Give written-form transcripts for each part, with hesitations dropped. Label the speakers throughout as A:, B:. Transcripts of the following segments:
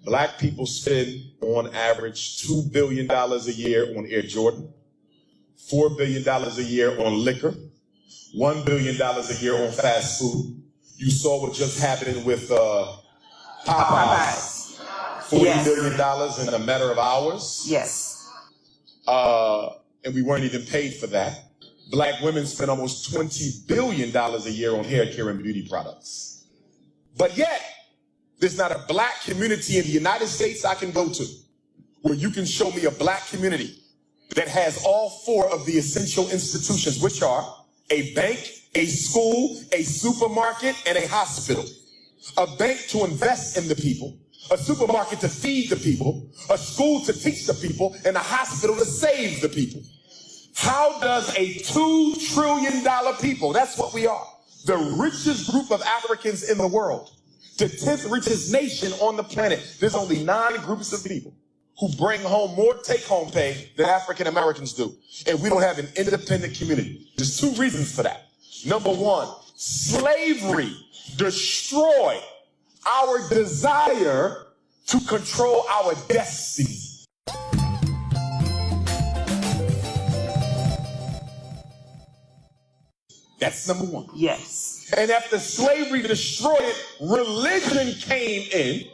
A: Black people spend on average $2 billion a year on Air Jordan, $4 billion a year on liquor, $1 billion a year on fast food. You saw what just happened with Popeyes. $40 million in a matter of hours.
B: Yes.
A: And we weren't even paid for that. Black women spend almost $20 billion a year on hair care and beauty products. But yet, there's not a black community in the United States I can go to where you can show me a black community that has all four of the essential institutions, which are a bank, a school, a supermarket, and a hospital. A bank to invest in the people, a supermarket to feed the people, a school to teach the people, and a hospital to save the people. How does a $2 trillion people, that's what we are, the richest group of Africans in the world, the 10th richest nation on the planet, there's only 9 groups of people who bring home more take-home pay than African Americans do. And we don't have an independent community. There's 2 reasons for that. Number 1, slavery destroyed our desire to control our destiny. That's number 1.
B: Yes.
A: And after slavery destroyed it, religion came in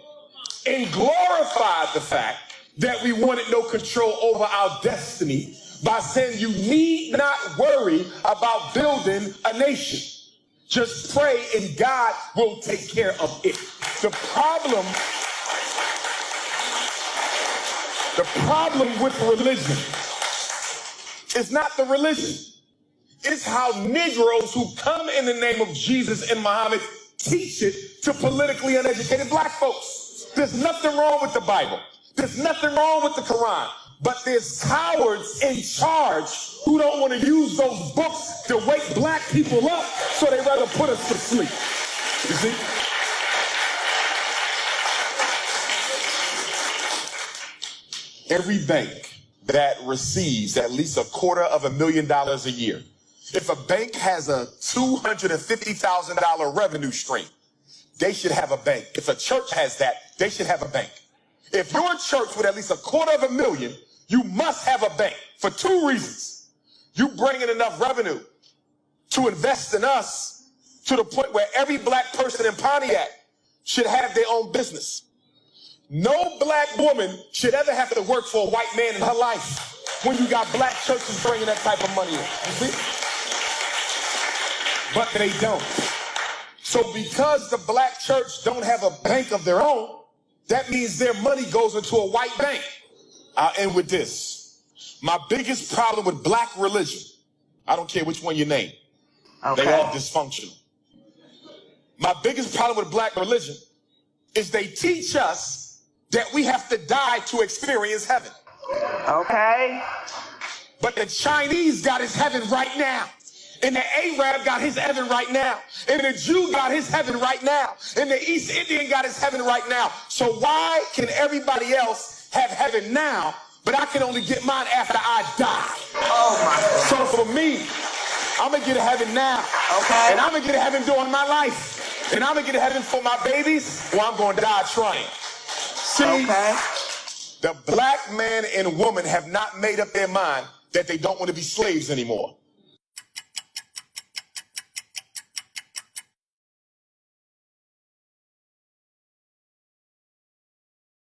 A: and glorified the fact that we wanted no control over our destiny by saying you need not worry about building a nation. Just pray and God will take care of it. The problem with religion is not the religion. It's how Negroes who come in the name of Jesus and Muhammad teach it to politically uneducated black folks. There's nothing wrong with the Bible. There's nothing wrong with the Quran. But there's cowards in charge who don't want to use those books to wake black people up, so they rather put us to sleep. You see? Every bank that receives at least $250,000 a year, if a bank has a $250,000 revenue stream, they should have a bank. If a church has that, they should have a bank. If you're a church with at least $250,000, you must have a bank for 2 reasons. You bring in enough revenue to invest in us to the point where every black person in Pontiac should have their own business. No black woman should ever have to work for a white man in her life when you got black churches bringing that type of money in. You see? But they don't. So because the black church don't have a bank of their own, that means their money goes into a white bank. I'll end with this. My biggest problem with black religion, I don't care which one you name, okay, they all dysfunctional. My biggest problem with black religion is they teach us that we have to die to experience heaven.
B: Okay.
A: But the Chinese got his heaven right now. And the Arab got his heaven right now. And the Jew got his heaven right now. And the East Indian got his heaven right now. So why can everybody else have heaven now, but I can only get mine after I die?
B: Oh my God.
A: So for me, I'm going to get a heaven now.
B: Okay.
A: And I'm going to get a heaven during my life. And I'm going to get a heaven for my babies, or I'm going to die trying. See,
B: okay,
A: the black man and woman have not made up their mind that they don't want to be slaves anymore.